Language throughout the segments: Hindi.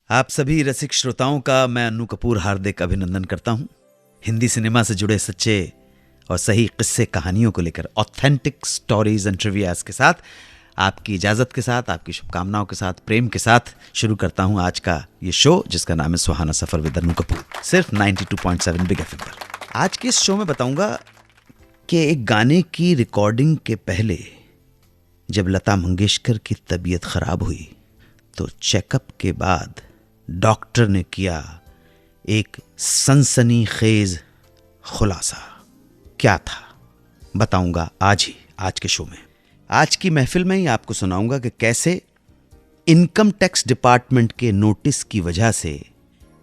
आप सभी रसिक श्रोताओं का मैं अन्नू कपूर हार्दिक अभिनंदन करता हूं। हिंदी सिनेमा से जुड़े सच्चे और सही किस्से कहानियों को लेकर ऑथेंटिक स्टोरीज एंड ट्रिवियाज के साथ, आपकी इजाज़त के साथ, आपकी शुभकामनाओं के साथ, प्रेम के साथ शुरू करता हूं आज का ये शो जिसका नाम है सुहाना सफ़र विद अन्नू कपूर, सिर्फ 92.7 बिग एफएम पर। आज के इस शो में बताऊंगा कि एक गाने की रिकॉर्डिंग के पहले जब लता मंगेशकर की तबीयत ख़राब हुई तो चेकअप के बाद डॉक्टर ने किया एक सनसनीखेज खुलासा। क्या था बताऊंगा आज के शो में। आज की महफिल में ही आपको सुनाऊंगा कि कैसे इनकम टैक्स डिपार्टमेंट के नोटिस की वजह से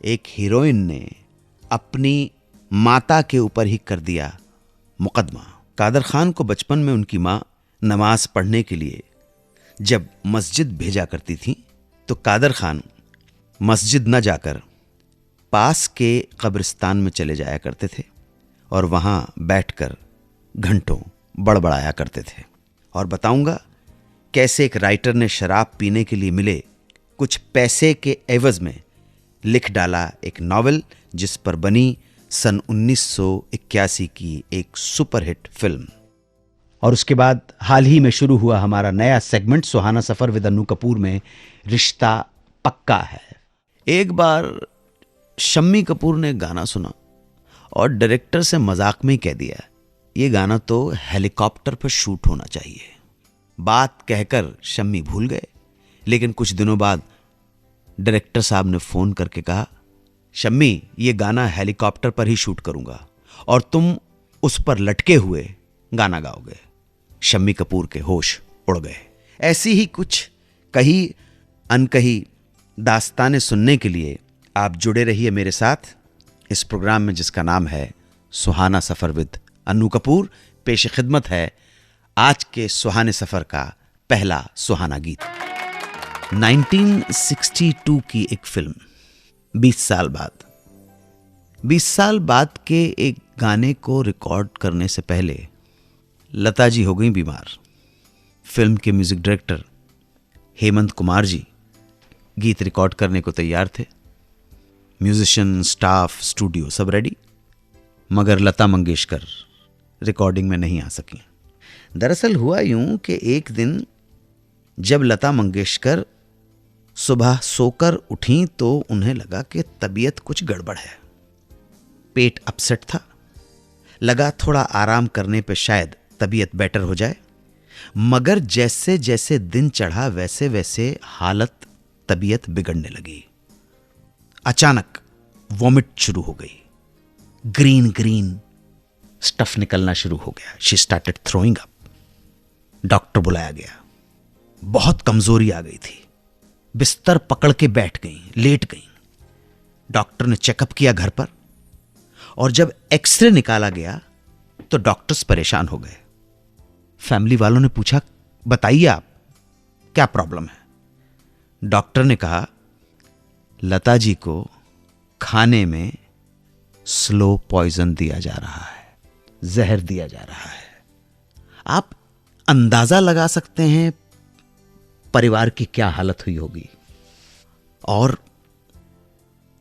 एक हीरोइन ने अपनी माता के ऊपर ही कर दिया मुकदमा। कादर खान को बचपन में उनकी माँ नमाज पढ़ने के लिए जब मस्जिद भेजा करती थी तो कादर खान मस्जिद न जाकर पास के कब्रिस्तान में चले जाया करते थे और वहाँ बैठकर घंटों बड़बड़ाया करते थे। और बताऊंगा कैसे एक राइटर ने शराब पीने के लिए मिले कुछ पैसे के एवज में लिख डाला एक नॉवेल जिस पर बनी सन 1981 की एक सुपरहिट फिल्म। और उसके बाद हाल ही में शुरू हुआ हमारा नया segment Suhana suffer with Annu Kapoor में रिश्ता पक्का है। एक बार शम्मी कपूर ने गाना सुना और डायरेक्टर से मजाक में ही कह दिया, ये गाना तो हेलीकॉप्टर पर शूट होना चाहिए। बात कहकर शम्मी भूल गए, लेकिन कुछ दिनों बाद डायरेक्टर साहब ने फ़ोन करके कहा, शम्मी ये गाना हेलीकॉप्टर पर ही शूट करूंगा और तुम उस पर लटके हुए गाना गाओगे। शम्मी कपूर के होश उड़ गए। ऐसी ही कुछ कही अनकही दास्तानें सुनने के लिए आप जुड़े रहिए मेरे साथ इस प्रोग्राम में जिसका नाम है सुहाना सफ़र विद अन्नू कपूर। पेश खिदमत है आज के सुहाने सफ़र का पहला सुहाना गीत। 1962 की एक फिल्म, 20 साल बाद के एक गाने को रिकॉर्ड करने से पहले लता जी हो गई बीमार। फिल्म के म्यूजिक डायरेक्टर हेमंत कुमार जी गीत रिकॉर्ड करने को तैयार थे, म्यूजिशियन, स्टाफ, स्टूडियो सब रेडी, मगर लता मंगेशकर रिकॉर्डिंग में नहीं आ सकी। दरअसल हुआ यूं कि एक दिन जब लता मंगेशकर सुबह सोकर उठी तो उन्हें लगा कि तबीयत कुछ गड़बड़ है। पेट अपसेट था, लगा थोड़ा आराम करने पे शायद तबीयत बेटर हो जाए, मगर जैसे जैसे दिन चढ़ा वैसे वैसे हालत तबीयत बिगड़ने लगी। अचानक वॉमिट शुरू हो गई, ग्रीन स्टफ निकलना शुरू हो गया। She started throwing up. Doctor बुलाया गया, बहुत कमजोरी आ गई थी, बिस्तर पकड़ के बैठ गई, लेट गई। डॉक्टर ने चेकअप किया घर पर और जब एक्सरे निकाला गया तो डॉक्टर्स परेशान हो गए। फैमिली वालों ने पूछा, बताइए आप क्या प्रॉब्लम है। डॉक्टर ने कहा, लता जी को खाने में स्लो पॉइजन दिया जा रहा है, जहर दिया जा रहा है। आप अंदाजा लगा सकते हैं परिवार की क्या हालत हुई होगी। और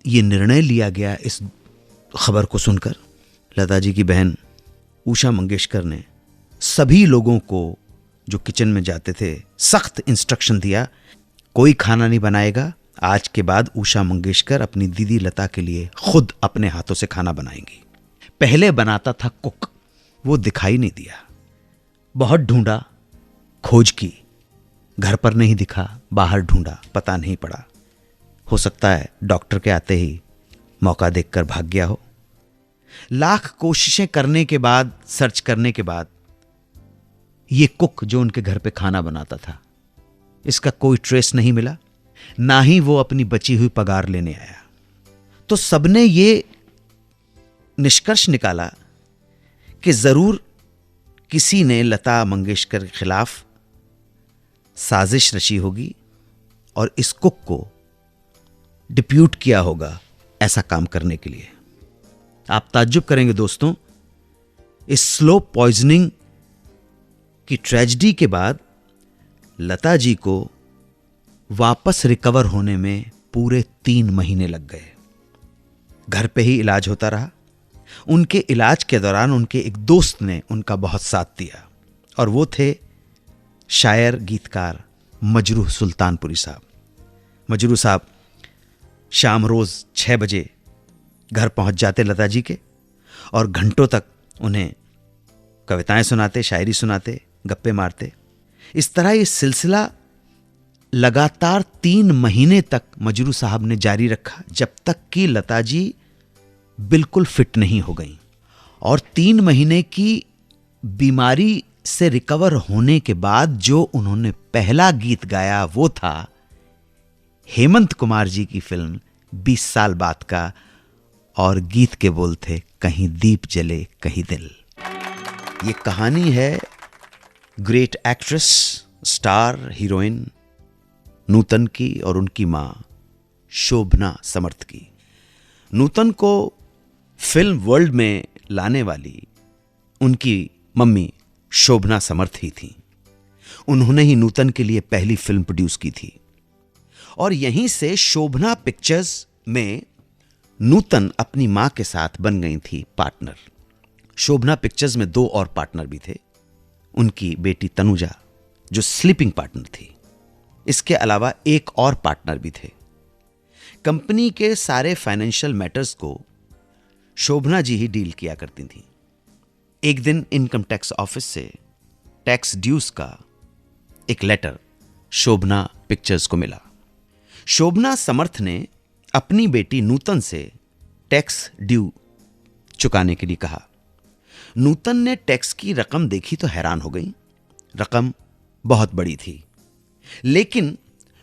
यह निर्णय लिया गया इस खबर को सुनकर। लता जी की बहन उषा मंगेशकर ने सभी लोगों को जो किचन में जाते थे सख्त इंस्ट्रक्शन दिया, कोई खाना नहीं बनाएगा। आज के बाद उषा मंगेशकर अपनी दीदी लता के लिए खुद अपने हाथों से खाना बनाएंगी। पहले बनाता था कुक, वो दिखाई नहीं दिया। बहुत ढूंढा, खोज की, घर पर नहीं दिखा, बाहर ढूंढा, पता नहीं पड़ा। हो सकता है डॉक्टर के आते ही मौका देखकर भाग गया हो। लाख कोशिशें करने के बाद, सर्च करने के बाद ये कुक जो उनके घर पे खाना बनाता था, इसका कोई ट्रेस नहीं मिला, ना ही वो अपनी बची हुई पगार लेने आया। तो सबने ये निष्कर्ष निकाला कि जरूर किसी ने लता मंगेशकर के खिलाफ साजिश रची होगी और इस कुक को डिप्यूट किया होगा ऐसा काम करने के लिए। आप ताज्जुब करेंगे दोस्तों, इस स्लो पॉइजनिंग की ट्रेजेडी के बाद लता जी को वापस रिकवर होने में पूरे 3 महीने लग गए। घर पे ही इलाज होता रहा। उनके इलाज के दौरान उनके एक दोस्त ने उनका बहुत साथ दिया और वो थे शायर गीतकार मजरूह सुल्तानपुरी साहब। मजरूह साहब शाम रोज 6 बजे घर पहुंच जाते लता जी के और घंटों तक उन्हें कविताएं सुनाते, शायरी सुनाते, गप्पे मारते। इस तरह ये सिलसिला लगातार 3 महीने तक मजरूह साहब ने जारी रखा, जब तक कि लता जी बिल्कुल फिट नहीं हो गई। और 3 महीने की बीमारी से रिकवर होने के बाद जो उन्होंने पहला गीत गाया वो था हेमंत कुमार जी की फिल्म 20 साल बाद का, और गीत के बोल थे कहीं दीप जले कहीं दिल। ये कहानी है ग्रेट एक्ट्रेस, स्टार हीरोइन नूतन की और उनकी मां शोभना समर्थ की। नूतन को फिल्म वर्ल्ड में लाने वाली उनकी मम्मी शोभना समर्थ ही थी। उन्होंने ही नूतन के लिए पहली फिल्म प्रोड्यूस की थी और यहीं से शोभना पिक्चर्स में नूतन अपनी मां के साथ बन गई थी पार्टनर। शोभना पिक्चर्स में 2 और पार्टनर भी थे, उनकी बेटी तनुजा जो स्लीपिंग पार्टनर थी। इसके अलावा एक और पार्टनर भी थे। कंपनी के सारे फाइनेंशियल मैटर्स को शोभना जी ही डील किया करती थी। एक दिन इनकम टैक्स ऑफिस से टैक्स ड्यूज का एक लेटर शोभना पिक्चर्स को मिला। शोभना समर्थ ने अपनी बेटी नूतन से टैक्स ड्यू चुकाने के लिए कहा। नूतन ने टैक्स की रकम देखी तो हैरान हो गई। रकम बहुत बड़ी थी, लेकिन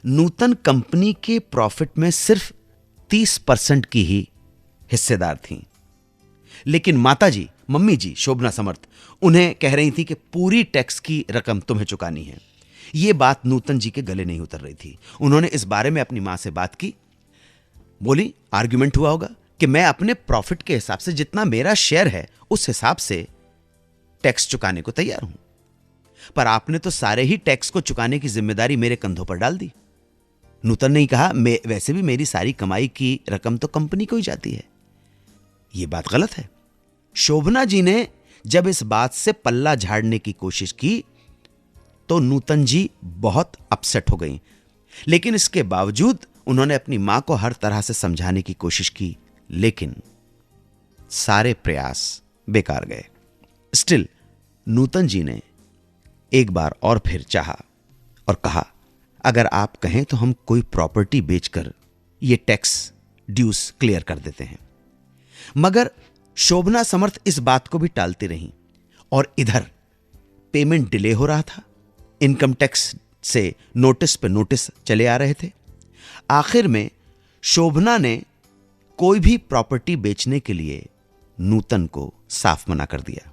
नूतन कंपनी के प्रॉफिट में सिर्फ 30% की ही हिस्सेदार थीं। लेकिन माताजी, मम्मी जी शोभना समर्थ, उन्हें कह रही थी कि पूरी टैक्स की रकम तुम्हें चुकानी है। यह बात नूतन जी के गले नहीं उतर रही थी। उन्होंने इस बारे में अपनी मां से बात की। बोली, आर्ग्यूमेंट हुआ होगा कि मैं अपने प्रॉफिट के हिसाब से जितना मेरा शेयर है उस हिसाब से टैक्स चुकाने को तैयार हूं, पर आपने तो सारे ही टैक्स को चुकाने की जिम्मेदारी मेरे कंधों पर डाल दी। नूतन ने कहा, वैसे भी मेरी सारी कमाई की रकम तो कंपनी को ही जाती है। यह बात गलत है। शोभना जी ने जब इस बात से पल्ला झाड़ने की कोशिश की तो नूतन जी बहुत अपसेट हो गई, लेकिन इसके बावजूद उन्होंने अपनी मां को हर तरह से समझाने की कोशिश की, लेकिन सारे प्रयास बेकार गए। स्टिल नूतन जी ने एक बार और फिर चाहा और कहा, अगर आप कहें तो हम कोई प्रॉपर्टी बेचकर ये टैक्स ड्यूस क्लियर कर देते हैं। मगर शोभना समर्थ इस बात को भी टालती रहीं और इधर पेमेंट डिले हो रहा था। इनकम टैक्स से नोटिस पे नोटिस चले आ रहे थे। आखिर में शोभना ने कोई भी प्रॉपर्टी बेचने के लिए नूतन को साफ मना कर दिया।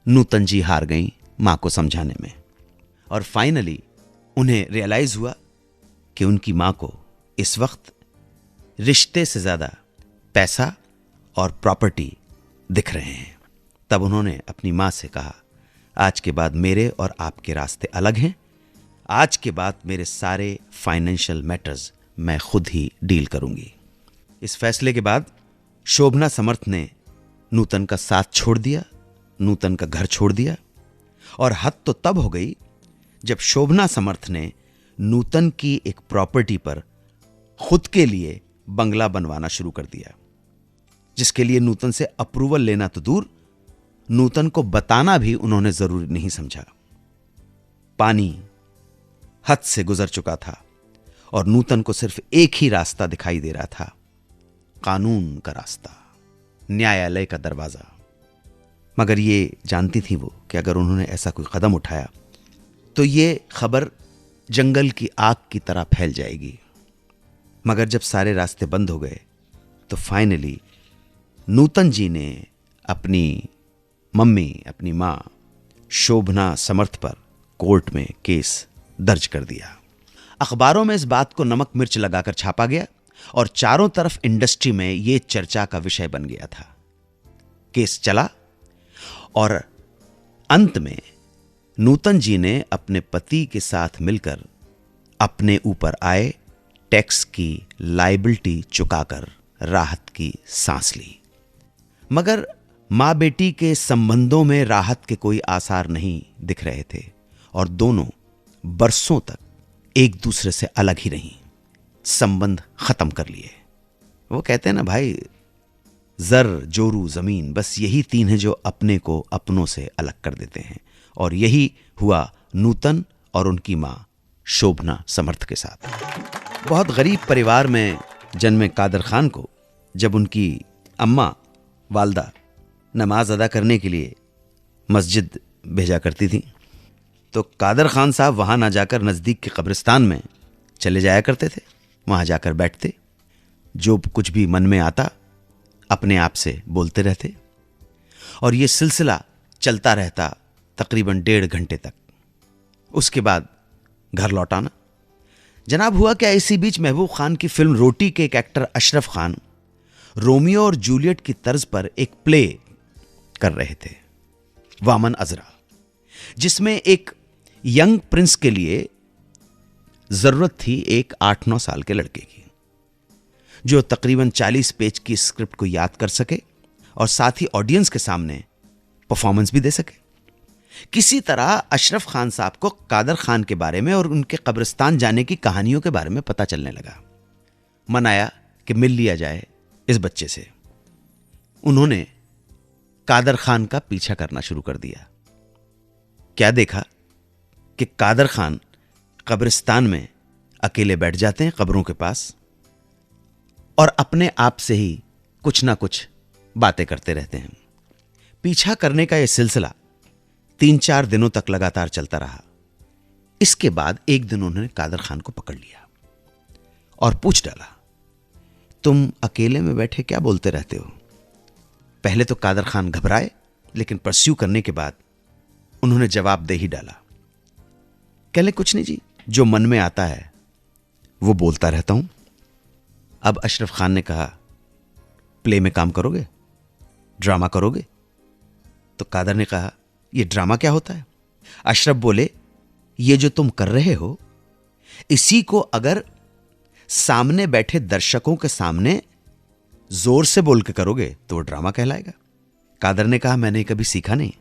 नूतन जी हार गईं मां को समझाने में और फाइनली उन्हें रियलाइज हुआ कि उनकी मां को इस वक्त रिश्ते से ज्यादा पैसा और प्रॉपर्टी दिख रहे हैं। तब उन्होंने अपनी मां से कहा, आज के बाद मेरे और आपके रास्ते अलग हैं। आज के बाद मेरे सारे फाइनेंशियल मैटर्स मैं खुद ही डील करूंगी। इस फैसले के बाद शोभना समर्थ ने नूतन का साथ छोड़ दिया, नूतन का घर छोड़ दिया। और हद तो तब हो गई जब शोभना समर्थ ने नूतन की एक प्रॉपर्टी पर खुद के लिए बंगला बनवाना शुरू कर दिया, जिसके लिए नूतन से अप्रूवल लेना तो दूर, नूतन को बताना भी उन्होंने जरूरी नहीं समझा। पानी हद से गुजर चुका था और नूतन को सिर्फ एक ही रास्ता दिखाई दे रहा था, कानून का रास्ता, न्यायालय का दरवाजा। मगर ये जानती थी वो कि अगर उन्होंने ऐसा कोई कदम उठाया तो ये खबर जंगल की आग की तरह फैल जाएगी। मगर जब सारे रास्ते बंद हो गए तो फाइनली नूतन जी ने अपनी मम्मी, अपनी मां शोभना समर्थ पर कोर्ट में केस दर्ज कर दिया। अखबारों में इस बात को नमक मिर्च लगाकर छापा गया और चारों तरफ इंडस्ट्री में यह चर्चा का विषय बन गया था। केस चला और अंत में नूतन जी ने अपने पति के साथ मिलकर अपने ऊपर आए टैक्स की लायबिलिटी चुकाकर राहत की सांस ली। मगर माँ बेटी के संबंधों में राहत के कोई आसार नहीं दिख रहे थे और दोनों बरसों तक एक दूसरे से अलग ही रहीं, संबंध खत्म कर लिए। वो कहते हैं ना भाई, जर जोरू जमीन, बस यही तीन हैं जो अपने को अपनों से अलग कर देते हैं। और यही हुआ नूतन और उनकी मां शोभना समर्थ के साथ। बहुत गरीब परिवार में जन्मे कादर खान को जब उनकी अम्मा वालदा नमाज अदा करने के लिए मस्जिद भेजा करती थी, तो कादर खान साहब वहाँ ना जाकर नज़दीक के कब्रिस्तान में चले जाया करते थे। वहाँ जाकर बैठते, जो कुछ भी मन में आता अपने आप से बोलते रहते, और ये सिलसिला चलता रहता तकरीबन 1.5 घंटे तक। उसके बाद घर लौटाना। जनाब हुआ क्या, इसी बीच महबूब खान की फिल्म रोटी के एक एक्टर अशरफ खान रोमियो और जूलियट की तर्ज पर एक प्ले कर रहे थे, वामन अजरा, जिसमें एक यंग प्रिंस के लिए जरूरत थी एक 8-9 साल के लड़के की, जो तकरीबन 40 पेज की स्क्रिप्ट को याद कर सके और साथ ही ऑडियंस के सामने परफॉर्मेंस भी दे सके। किसी तरह अशरफ खान साहब को कादर खान के बारे में और उनके कब्रिस्तान जाने की कहानियों के बारे में पता चलने लगा। मन आया कि मिल लिया जाए इस बच्चे से। उन्होंने कादर खान का पीछा करना शुरू कर दिया। क्या देखा कि कादर खान कब्रिस्तान में अकेले बैठ जाते हैं कब्रों के पास और अपने आप से ही कुछ ना कुछ बातें करते रहते हैं। पीछा करने का यह सिलसिला 3-4 दिनों तक लगातार चलता रहा। इसके बाद एक दिन उन्होंने कादर खान को पकड़ लिया और पूछ डाला, तुम अकेले में बैठे क्या बोलते रहते हो? पहले तो कादर खान घबराए, लेकिन परस्यू करने के बाद उन्होंने जवाब दे ही डाला, कहले कुछ नहीं जी, जो मन में आता है वो बोलता रहता हूं। अब अशरफ खान ने कहा, प्ले में काम करोगे, ड्रामा करोगे? तो कादर ने कहा, ये ड्रामा क्या होता है? अशरफ बोले, ये जो तुम कर रहे हो, इसी को अगर सामने बैठे दर्शकों के सामने जोर से बोल के करोगे तो वो ड्रामा कहलाएगा। कादर ने कहा, मैंने कभी सीखा नहीं।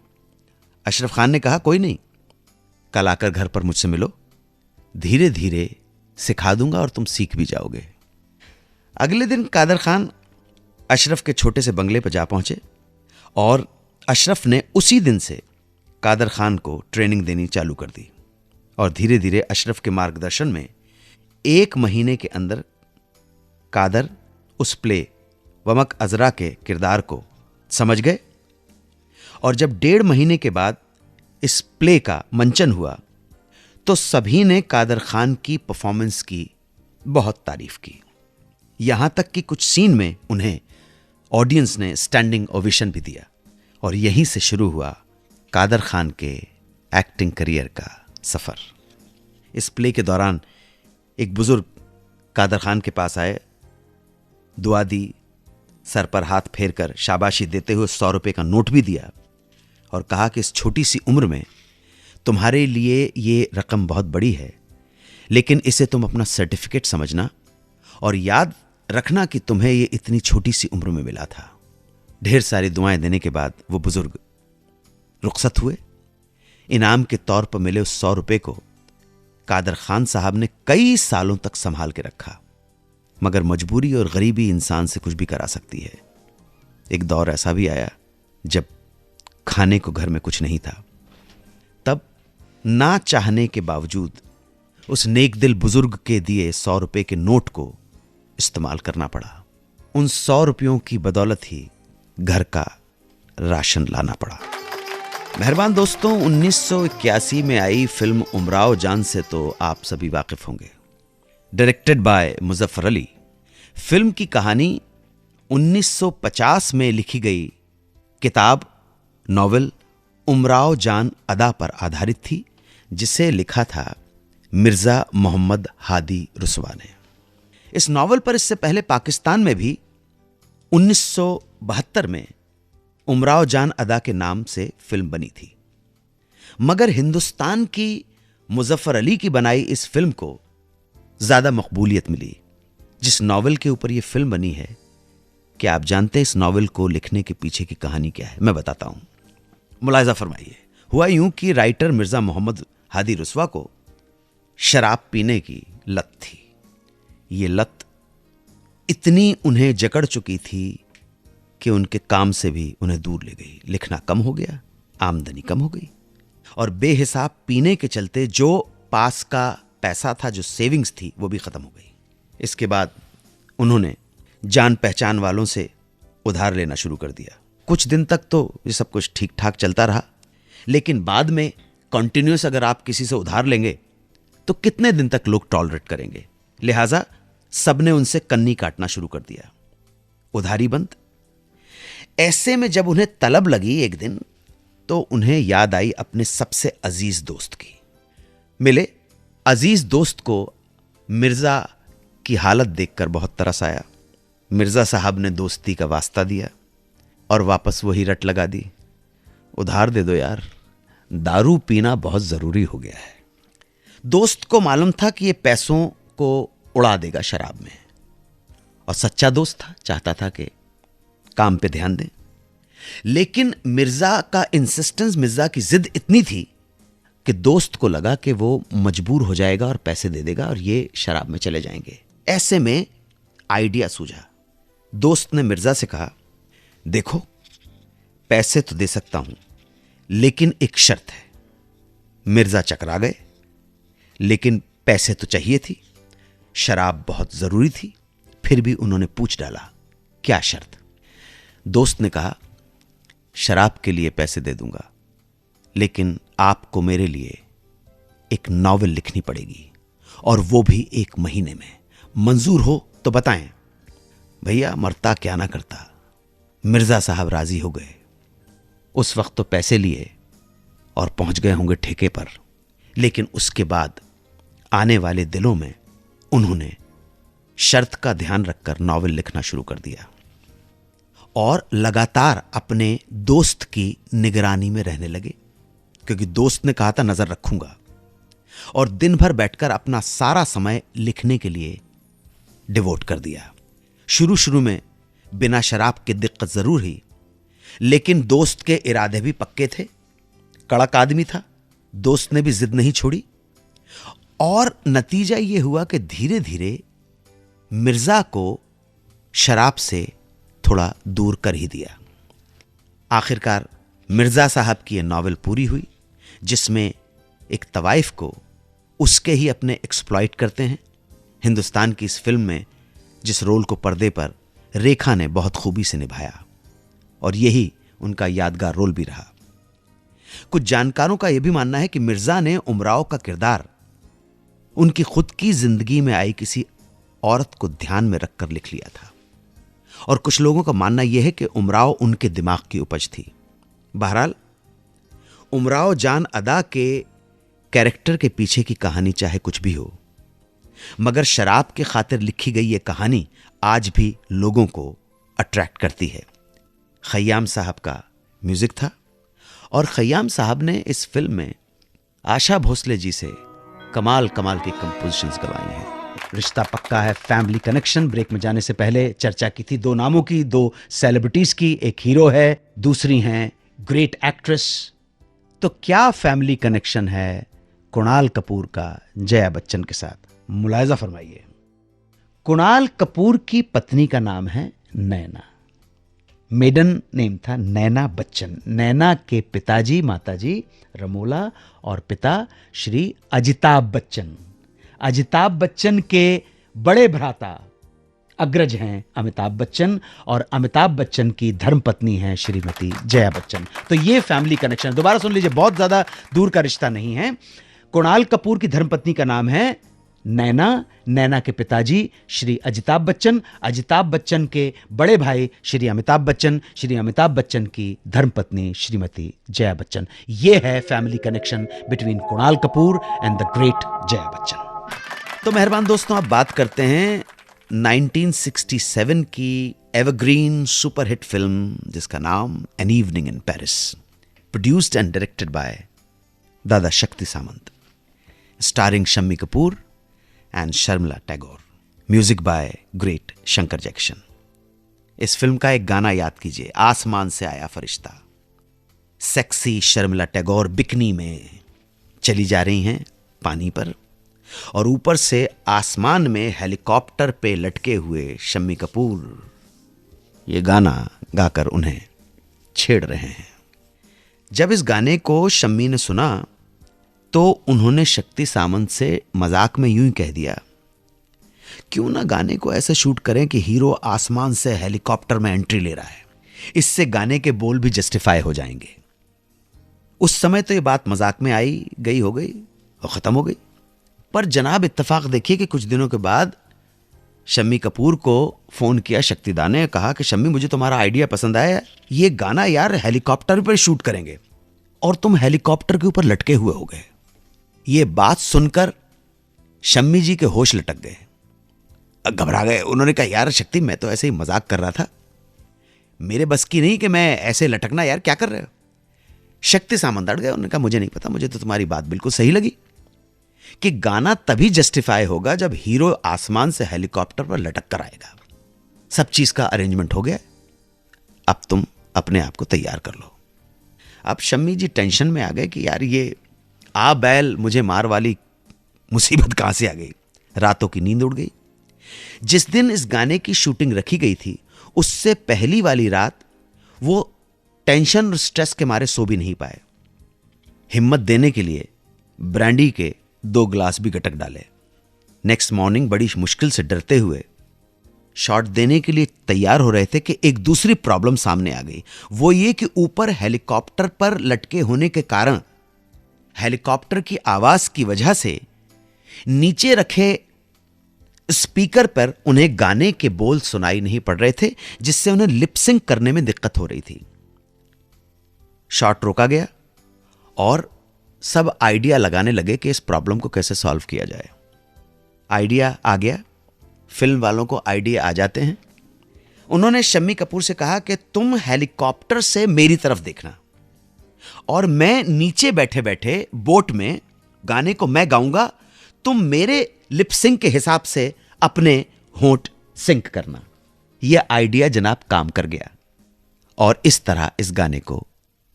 अशरफ खान ने कहा, कोई नहीं, कल आकर घर पर मुझसे मिलो, धीरे धीरे सिखा दूंगा और तुम सीख भी जाओगे। अगले दिन कादर खान अशरफ के छोटे से बंगले पर जा पहुंचे और अशरफ ने उसी दिन से कादर खान को ट्रेनिंग देनी चालू कर दी। और धीरे धीरे अशरफ के मार्गदर्शन में 1 महीने के अंदर कादर उस प्ले वमक अजरा के किरदार को समझ गए। और जब 1.5 महीने के बाद इस प्ले का मंचन हुआ तो सभी ने कादर खान की परफॉर्मेंस की बहुत तारीफ की। यहां तक कि कुछ सीन में उन्हें ऑडियंस ने स्टैंडिंग ओवेशन भी दिया। और यहीं से शुरू हुआ कादर खान के एक्टिंग करियर का सफर। इस प्ले के दौरान एक बुजुर्ग कादर खान के पास आए, दुआ दी, सर पर हाथ फेरकर शाबाशी देते हुए 100 रुपए का नोट भी दिया और कहा कि इस छोटी सी उम्र में तुम्हारे लिए ये रकम बहुत बड़ी है, लेकिन इसे तुम अपना सर्टिफिकेट समझना और याद रखना कि तुम्हें ये इतनी छोटी सी उम्र में मिला था। ढेर सारी दुआएं देने के बाद वो बुजुर्ग रुखसत हुए। इनाम के तौर पर मिले उस 100 रुपए को कादर खान साहब ने कई सालों तक संभाल के रखा। मगर मजबूरी और गरीबी इंसान से कुछ भी करा सकती है। एक दौर ऐसा भी आया जब खाने को घर में कुछ नहीं था। तब ना चाहने के बावजूद उस नेक दिल बुजुर्ग के दिए 100 रुपए के नोट को इस्तेमाल करना पड़ा। उन 100 रुपयों की बदौलत ही घर का राशन लाना पड़ा। मेहरबान दोस्तों, 1981 में आई फिल्म उमराव जान से तो आप सभी वाकिफ होंगे। Directed by Muzaffar Ali. Film की कहानी 1950 में लिखी गई किताब नॉवेल उमराव जान अदा पर आधारित थी, जिसे लिखा था मिर्जा मोहम्मद हादी रुसवा ने। इस नॉवेल पर इससे पहले पाकिस्तान में भी 1972 में उमराव जान अदा के नाम से फिल्म बनी थी। मगर हिंदुस्तान की मुजफ्फर अली की बनाई इस फिल्म को ज्यादा मकबूलियत मिली। जिस नॉवेल के ऊपर यह फिल्म बनी है, क्या आप जानते हैं इस नॉवेल को लिखने के पीछे की कहानी क्या है? मैं बताता हूं, मुलाहिजा फरमाइए। हुआ यूं कि राइटर मिर्जा मोहम्मद हादी रुस्वा को शराब पीने की लत थी। ये लत इतनी उन्हें जकड़ चुकी थी कि उनके काम से भी उन्हें दूर ले गई। लिखना कम हो गया, आमदनी कम हो गई, और बेहिसाब पीने के चलते जो पास का पैसा था, जो सेविंग्स थी, वो भी खत्म हो गई। इसके बाद उन्होंने जान पहचान वालों से उधार लेना शुरू कर दिया। कुछ दिन तक तो ये सब कुछ ठीक ठाक चलता रहा, लेकिन बाद में कंटिन्यूस अगर आप किसी से उधार लेंगे तो कितने दिन तक लोग टॉलरेट करेंगे। लिहाजा सबने उनसे कन्नी काटना शुरू कर दिया, उधारी बंद। ऐसे में जब उन्हें तलब लगी एक दिन, तो उन्हें याद आई अपने सबसे अजीज दोस्त की। मिले। अजीज दोस्त को मिर्जा की हालत देखकर बहुत तरस आया। मिर्जा साहब ने दोस्ती का वास्ता दिया और वापस वही रट लगा दी, उधार दे दो यार, दारू पीना बहुत जरूरी हो गया है। दोस्त को मालूम था कि ये पैसों को उड़ा देगा शराब में, और सच्चा दोस्त था, चाहता था कि काम पे ध्यान दें। लेकिन मिर्जा का इंसिस्टेंस, मिर्जा की जिद इतनी थी कि दोस्त को लगा कि वो मजबूर हो जाएगा और पैसे दे देगा और ये शराब में चले जाएंगे। ऐसे में आइडिया सूझा। दोस्त ने मिर्जा से कहा, देखो पैसे तो दे सकता हूं, लेकिन एक शर्त है। मिर्जा चकरा गए, लेकिन पैसे तो चाहिए थी, शराब बहुत जरूरी थी। फिर भी उन्होंने पूछ डाला, क्या शर्त? दोस्त ने कहा, शराब के लिए पैसे दे दूंगा, लेकिन आपको मेरे लिए एक नॉवेल लिखनी पड़ेगी, और वो भी 1 महीने में। मंजूर हो तो बताएं। भैया मरता क्या ना करता। मिर्जा साहब राजी हो गए। उस वक्त तो पैसे लिए और पहुंच गए होंगे ठेके पर, लेकिन उसके बाद आने वाले दिनों में उन्होंने शर्त का ध्यान रखकर नॉवेल लिखना शुरू कर दिया और लगातार अपने दोस्त की निगरानी में रहने लगे, क्योंकि दोस्त ने कहा था नजर रखूंगा, और दिन भर बैठकर अपना सारा समय लिखने के लिए डिवोट कर दिया। शुरू शुरू में बिना शराब की दिक्कत जरूर ही, लेकिन दोस्त के इरादे भी पक्के थे। कड़क आदमी था, दोस्त ने भी जिद नहीं छोड़ी, और नतीजा यह हुआ कि धीरे धीरे मिर्जा को शराब से थोड़ा दूर कर ही दिया। आखिरकार मिर्जा साहब की यह नॉवेल पूरी हुई, जिसमें एक तवाइफ को उसके ही अपने एक्सप्लॉइट करते हैं। हिंदुस्तान की इस फिल्म में जिस रोल को पर्दे पर रेखा ने बहुत खूबी से निभाया, और यही उनका यादगार रोल भी रहा। कुछ जानकारों का यह भी मानना है कि मिर्जा ने उमराव का किरदार उनकी खुद की जिंदगी में आई किसी औरत को ध्यान में रखकर लिख लिया था, और कुछ लोगों का मानना यह है कि उमराव उनके दिमाग की उपज थी। बहरहाल उमराव जान अदा के कैरेक्टर के पीछे की कहानी चाहे कुछ भी हो, मगर शराब के खातिर लिखी गई यह कहानी आज भी लोगों को अट्रैक्ट करती है। खय्याम साहब का म्यूजिक था, और खय्याम साहब ने इस फिल्म में आशा भोसले जी से कमाल कमाल की कंपोजिशंस गवाई हैं। रिश्ता पक्का है, फैमिली कनेक्शन। ब्रेक में जाने से पहले चर्चा की थी 2 नामों की, 2 सेलिब्रिटीज की। एक हीरो है, दूसरी हैं ग्रेट एक्ट्रेस। तो क्या फैमिली कनेक्शन है कुणाल कपूर का जया बच्चन के साथ? मुलाहिजा फरमाइए। कुणाल कपूर की पत्नी का नाम है नैना। मेडन नेम था नैना बच्चन। नैना के पिताजी माताजी रमोला और पिता श्री अजिताभ बच्चन। अजिताभ बच्चन के बड़े भ्राता अग्रज हैं अमिताभ बच्चन, और अमिताभ बच्चन की धर्मपत्नी हैं श्रीमती जया बच्चन। तो ये फैमिली कनेक्शन, दोबारा सुन लीजिए, बहुत ज्यादा दूर का रिश्ता नहीं है। कुणाल कपूर की धर्मपत्नी का नाम है नैना, नैना के पिताजी श्री अजिताभ बच्चन, अजिताभ बच्चन के बड़े भाई श्री अमिताभ बच्चन, श्री अमिताभ बच्चन की धर्मपत्नी श्रीमती जया बच्चन। यह है family connection between Kunal Kapoor and the great Jaya Bachchan. तो मेहरबान दोस्तों, अब बात करते हैं 1967 की एवरग्रीन सुपरहिट फिल्म जिसका नाम an evening in Paris, produced and directed by Dada Shakti Samanta, starring Shammi Kapoor and Sharmila Tagore. Music by great Shankar Jaikishan. इस फिल्म का एक गाना याद कीजिए, आसमान से आया फरिश्ता। सेक्सी शर्मिला टैगोर बिकनी में चली जा रही हैं पानी पर, और ऊपर से आसमान में हेलीकॉप्टर पे लटके हुए शम्मी कपूर ये गाना गाकर उन्हें छेड़ रहे हैं। जब इस गाने को शम्मी ने सुना तो उन्होंने शक्ति सामंत से मजाक में यूं ही कह दिया, क्यों ना गाने को ऐसे शूट करें कि हीरो आसमान से हेलीकॉप्टर में एंट्री ले रहा है, इससे गाने के बोल भी जस्टिफाई हो जाएंगे। उस समय तो ये बात मजाक में आई गई हो गई और खत्म हो गई। पर जनाब इत्तेफाक देखिए कि कुछ दिनों के बाद शम्मी कपूर को फोन किया शक्तिदा ने, कहा कि शम्मी मुझे तुम्हारा आइडिया पसंद आया, ये गाना यार हेलीकॉप्टर पर शूट करेंगे, और तुम हेलीकॉप्टर के ऊपर लटके हुए हो गए। ये बात सुनकर शम्मी जी के होश लटक गए, घबरा गए। उन्होंने कहा यार शक्ति, मैं तो ऐसे ही मजाक कर रहा था, मेरे बस की नहीं कि मैं ऐसे लटकना, यार क्या कर रहे हो। शक्ति सामंत अड़ गए। उन्होंने कहा मुझे नहीं पता, मुझे तो तुम्हारी बात बिल्कुल सही लगी कि गाना तभी जस्टिफाई होगा जब हीरो आसमान से हेलीकॉप्टर पर लटक कर आएगा। सब चीज का अरेंजमेंट हो गया, अब तुम अपने आप को तैयार कर लो। अब शम्मी जी टेंशन में आ गए कि यार ये आ बैल मुझे मार वाली मुसीबत कहां से आ गई। रातों की नींद उड़ गई। जिस दिन इस गाने की शूटिंग रखी गई थी उससे पहली वाली रात वो टेंशन और स्ट्रेस के मारे सो भी नहीं पाए। हिम्मत देने के लिए ब्रांडी के 2 ग्लास भी गटक डाले। नेक्स्ट मॉर्निंग बड़ी मुश्किल से डरते हुए शॉट देने के लिए तैयार हो रहे थे कि एक दूसरी प्रॉब्लम सामने आ गई। वो ये कि ऊपर हेलीकॉप्टर पर लटके होने के कारण हेलीकॉप्टर की आवाज की वजह से नीचे रखे स्पीकर पर उन्हें गाने के बोल सुनाई नहीं पड़ रहे थे, जिससे उन्हें लिपसिंक करने में दिक्कत हो रही थी। शॉट रोका गया और सब आइडिया लगाने लगे कि इस प्रॉब्लम को कैसे सॉल्व किया जाए। आइडिया आ गया, फिल्म वालों को आइडिया आ जाते हैं। उन्होंने शम्मी कपूर से कहा कि तुम हेलीकॉप्टर से मेरी तरफ देखना और मैं नीचे बैठे बैठे बोट में गाने को मैं गाऊंगा, तुम मेरे लिपसिंक के हिसाब से अपने होंठ सिंक करना। यह आइडिया जनाब काम कर गया और इस तरह इस गाने को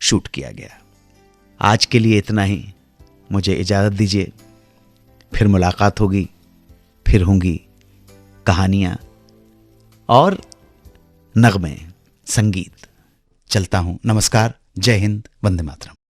शूट किया गया। आज के लिए इतना ही, मुझे इजाजत दीजिए। फिर मुलाकात होगी, फिर होंगी कहानियां और नगमे, संगीत। चलता हूं, नमस्कार, जय हिंद, वंदे मातरम।